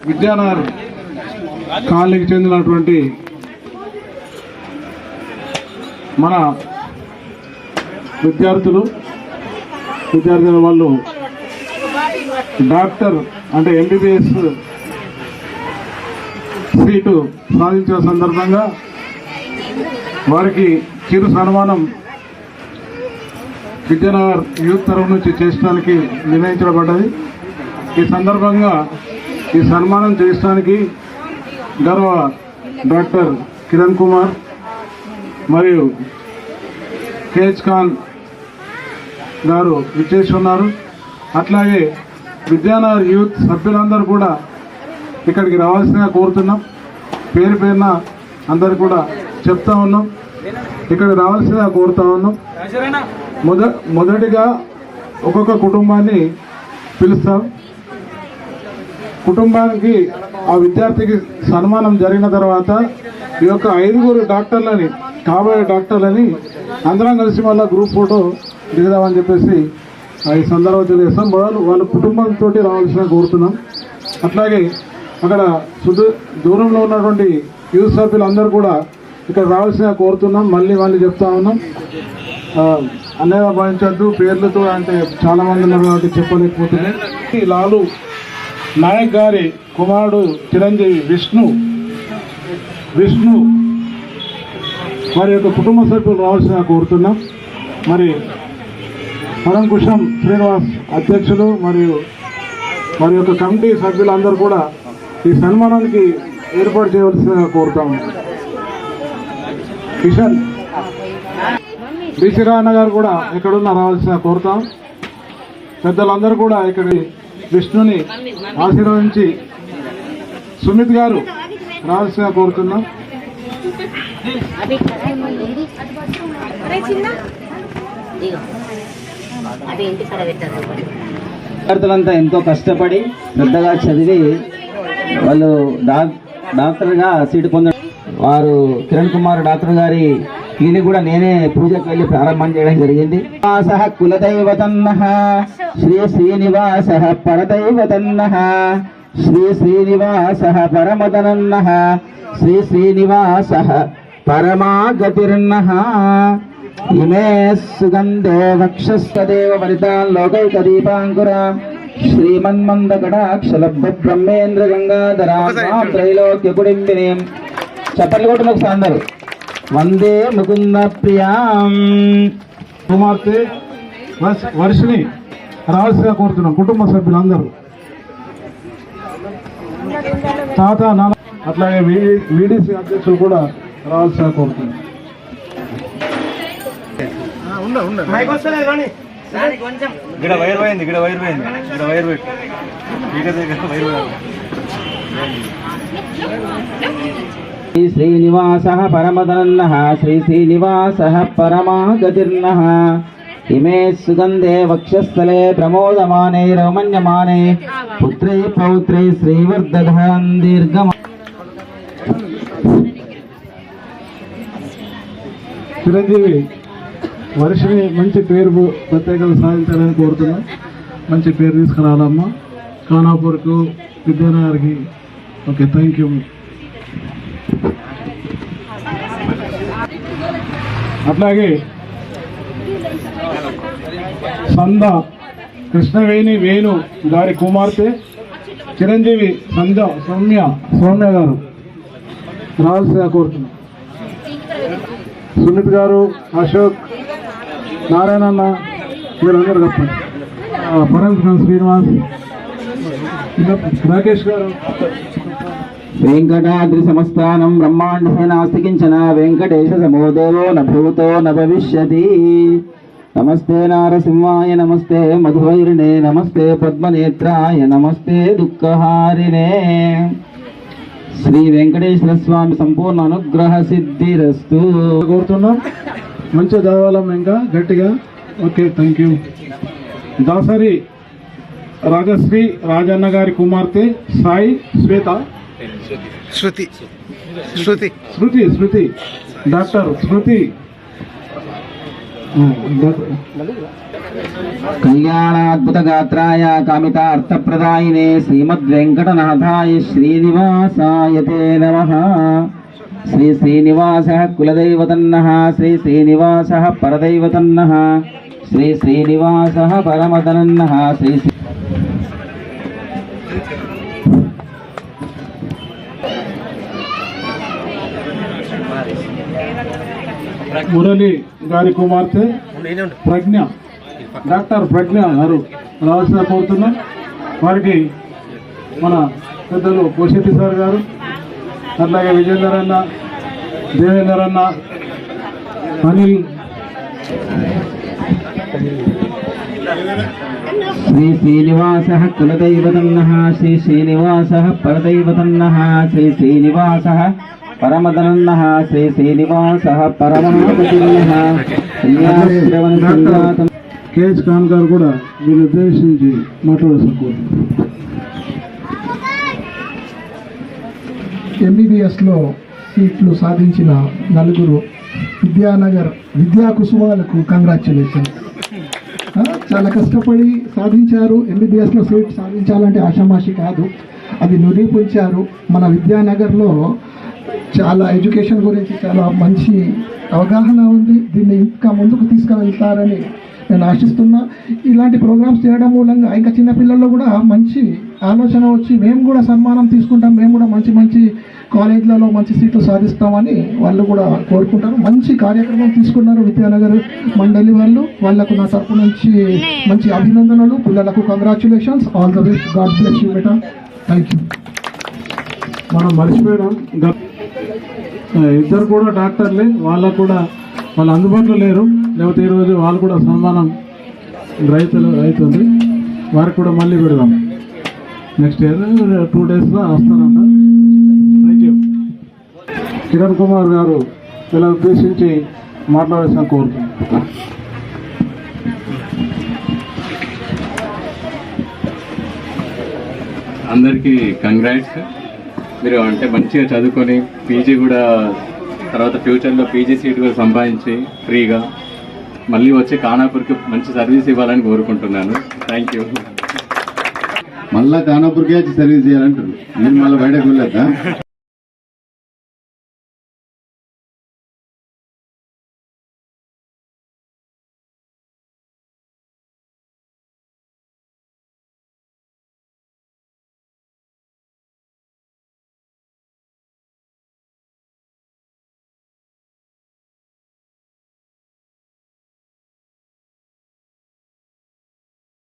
విద్యానగర్ కాలనీకి చెందినటువంటి మన విద్యార్థుల వాళ్ళు డాక్టర్ అంటే ఎంబీబీఎస్ సీటు సాధించిన సందర్భంగా వారికి చిరు సన్మానం విద్యానగర్ యూత్ తరఫు నుంచి చేయడానికి నిర్ణయించబడ్డది. ఈ సందర్భంగా ఈ సన్మానం చేయడానికి గౌరవ డాక్టర్ కిరణ్ కుమార్ మరియు కేహెచ్ ఖాన్ గారు విచ్చేసి ఉన్నారు. అట్లాగే విద్యానగర్ యూత్ సభ్యులందరూ కూడా ఇక్కడికి రావాల్సిందిగా కోరుతున్నాం. పేరు పేరున అందరు కూడా చెప్తా ఉన్నాం, ఇక్కడికి రావాల్సిందిగా కోరుతా ఉన్నాం. మొదటిగా ఒక్కొక్క కుటుంబాన్ని పిలుస్తాం. కుటుంబానికి ఆ విద్యార్థికి సన్మానం జరిగిన తర్వాత ఈ యొక్క 5 డాక్టర్లని కాబోయే డాక్టర్లని అందరం కలిసి మళ్ళీ గ్రూప్ ఫోటో దిగుదామని చెప్పేసి ఈ సందర్భం తెలియజేస్తాం. వాళ్ళ కుటుంబంతో రావాల్సిన కోరుతున్నాం. అట్లాగే అక్కడ దూరంలో ఉన్నటువంటి యూత్ సభ్యులందరూ కూడా ఇక్కడ రావాల్సిన కోరుతున్నాం. మళ్ళీ చెప్తా ఉన్నాం, అన్నయ్య భావించద్దు, పేర్లతో అంటే చాలా మంది ఉన్నారు కాబట్టి చెప్పలేకపోతున్నాయి. లాలు నాయక్ గారి కుమారుడు చిరంజీవి విష్ణు వారి యొక్క కుటుంబ సభ్యులు రావాల్సిన కోరుతున్నాం. మరి పరంకుశం శ్రీనివాస్ అధ్యక్షులు మరియు వారి యొక్క కమిటీ సభ్యులందరూ కూడా ఈ సన్మానానికి ఏర్పాటు చేయవలసిందిగా కోరుతాము. కిషన్ బీసీ రాయన్న గారు కూడా ఎక్కడున్నా రావాల్సిన కోరుతాం. పెద్దలందరూ కూడా ఇక్కడ విష్ణుని ఆశీర్వదించి సుమిత్ గారు రావాల్సిన కోరుతున్నాం. విద్యార్థులంతా ఎంతో కష్టపడి శ్రద్ధగా చదివి వాళ్ళు డాక్టర్గా సీటు పొందడం. వారు కిరణ్ కుమార్ డాక్టర్ గారి క్లినిక్ కూడా నేనే పూజకు వెళ్ళి ప్రారంభం చేయడం జరిగింది. కులదైవతన్నః శ్రీ శ్రీనివాస పరదైవతన్నః శ్రీ శ్రీనివాస పరమదనన్నః శ్రీ శ్రీనివాస పరమాగతిర్నః ఇమే సుగంధే వక్షస్తదేవ వరితాన్ లోకైకదీపాంకురా శ్రీమన్మందకటాక్షలబ్ధ బ్రహ్మేంద్ర గంగాధరాం త్రైలోక్య కుడింబినీం. చప్పట్లు కొట్టిన ఒకసారి అందరూ. వందే ముకుంద ప్రియాం. కుమార్తె వర్షిని రావాల్సిగా కోరుతున్నాం. కుటుంబ సభ్యులందరూ తాత నాన్న అట్లాగే వీడీసీ అధ్యక్షులు కూడా రావాల్సిగా కోరుతున్నాం. శ్రీ శ్రీనివాస పరమదనన్నః శ్రీ శ్రీనివాస పరమాగతిర్నః ఇమే సుగంధే వక్షస్థలే ప్రమోదమానే రమణ్యమానే పుత్రై పౌత్రై శ్రీవర్ధన్ దీర్ఘమ. చిరంజీవి వర్షిని మంచి పేరు ప్రత్యేకంగా సాధించాలని కోరుతున్నాం. మంచి పేరు తీసుకురావాలమ్మా ఖానాపూర్కు విద్యానగర్కి. Okay, thank you. అట్లాగే సంద కృష్ణవేణి వేణు గారి కుమార్తె చిరంజీవి సౌమ్య గారు రావాల్సిగా కోరుతున్నాం. సుమిత్ గారు, అశోక్, నారాయణన్న వీళ్ళందరూ చెప్పండి. పరంకుశం శ్రీనివాస్, రాకేష్ గారు. వెంకటాద్రి సమస్థానం బ్రహ్మాండే నాస్తి కించన వెంకటేశ సమో దేవో న భూతో న భవిష్యతి. నమస్తే నారసింహాయ నమస్తే మధువైరిణే నమస్తే పద్మనేత్రాయ నమస్తే దుఃఖహారిణే. శ్రీ వెంకటేశ్వర స్వామి సంపూర్ణ అనుగ్రహ సిద్ధిరస్తు కోరుతున్నాం. మంచిగా చదవాలం ఇంకా గట్టిగా. Okay, thank you. Dasari Rajashree Rajanna గారి కుమార్తె సాయి శ్వేత శృతి డాక్టర్ శృతి కళ్యాణాద్భుతగాత్రాయ కామితార్థప్రదాయినే శ్రీమద్వెంకటనాథాయ శ్రీనివాసాయ తే నమః. శ్రీ శ్రీనివాస కులదైవతన్నః శ్రీ శ్రీనివాస పరదైవతన్నః శ్రీ శ్రీనివాస పరమదనన్నః శ్రీ మురళి గారి కుమార్తె ప్రజ్ఞ, డాక్టర్ ప్రజ్ఞ గారు రావాల్సిన కోరుతున్నాం. వారికి మన పెద్దలు పోషెట్టి సార్ గారు, అట్లాగే విజేందర్ అన్న, దేవేందర్ అన్న, అనిల్, శ్రీ శ్రీనివాస కులదైవతన్నః శ్రీ శ్రీనివాస పరదైవతన్నః శ్రీ శ్రీనివాస పరమదనన్నః శ్రీ శ్రీనివాస పరమహంసన్నః కళ్యాణశ్రవణ కేఎస్ ఖాన్ గారు కూడా వీళ్ళు ఉద్దేశించి మాట్లాడాల్సిన కోరుతున్నాం. ఎంబీబీఎస్లో సీట్లు సాధించిన నలుగురు విద్యానగర్ విద్యా కుసుమాలకు కంగ్రాచ్యులేషన్స్. చాలా కష్టపడి సాధించారు. ఎంబీబీఎస్లో సీట్ సాధించాలంటే ఆషామాషి కాదు, అది నిరూపించారు. మన విద్యానగర్లో చాలా ఎడ్యుకేషన్ గురించి చాలా మంచి అవగాహన ఉంది. దీన్ని ఇంకా ముందుకు తీసుకువెళ్తారని నేను ఆశిస్తున్నా. ఇలాంటి ప్రోగ్రామ్స్ చేయడం మూలంగా ఇంకా చిన్నపిల్లల్లో కూడా మంచి ఆలోచన వచ్చి మేము కూడా సన్మానం తీసుకుంటాం, మేము కూడా మంచి మంచి కాలేజీలలో మంచి సీట్లు సాధిస్తామని వాళ్ళు కూడా కోరుకుంటారు. మంచి కార్యక్రమం తీసుకున్నారు విద్యానగర్ మండలి వాళ్ళు. వాళ్ళకు నా తరపు నుంచి మంచి అభినందనలు. పిల్లలకు congratulations, all the best, God bless you beta. Thank you. మనం మర్చిపోయాం, ఇద్దరు కూడా డాక్టర్లే, వాళ్ళకు కూడా వాళ్ళు అందుబాటులో లేరు, లేకపోతే ఈరోజు వాళ్ళు కూడా సన్మానం అవుతుంది. వారికి కూడా మళ్ళీ పెడదాం నెక్స్ట్ ఇయర్ 2 daysలో వస్తారంట. Thank you. కిరణ్ కుమార్ గారు ఇలా ఉద్దేశించి మాట్లాడాల్సిన కోరుతున్నాం. అందరికీ కంగ్రాట్స్. మీరు అంటే మంచిగా చదువుకొని పీజీ కూడా తర్వాత ఫ్యూచర్లో పీజీ సీట్ కూడా సంపాదించి ఫ్రీగా మళ్ళీ వచ్చి ఖానాపూర్కి మంచి సర్వీస్ ఇవ్వాలని కోరుకుంటున్నాను. Thank you. మళ్ళా ఖానాపూర్కే వచ్చి సర్వీస్ చేయాలంటారు. నేను మళ్ళీ బయటకు వెళ్ళొద్దా?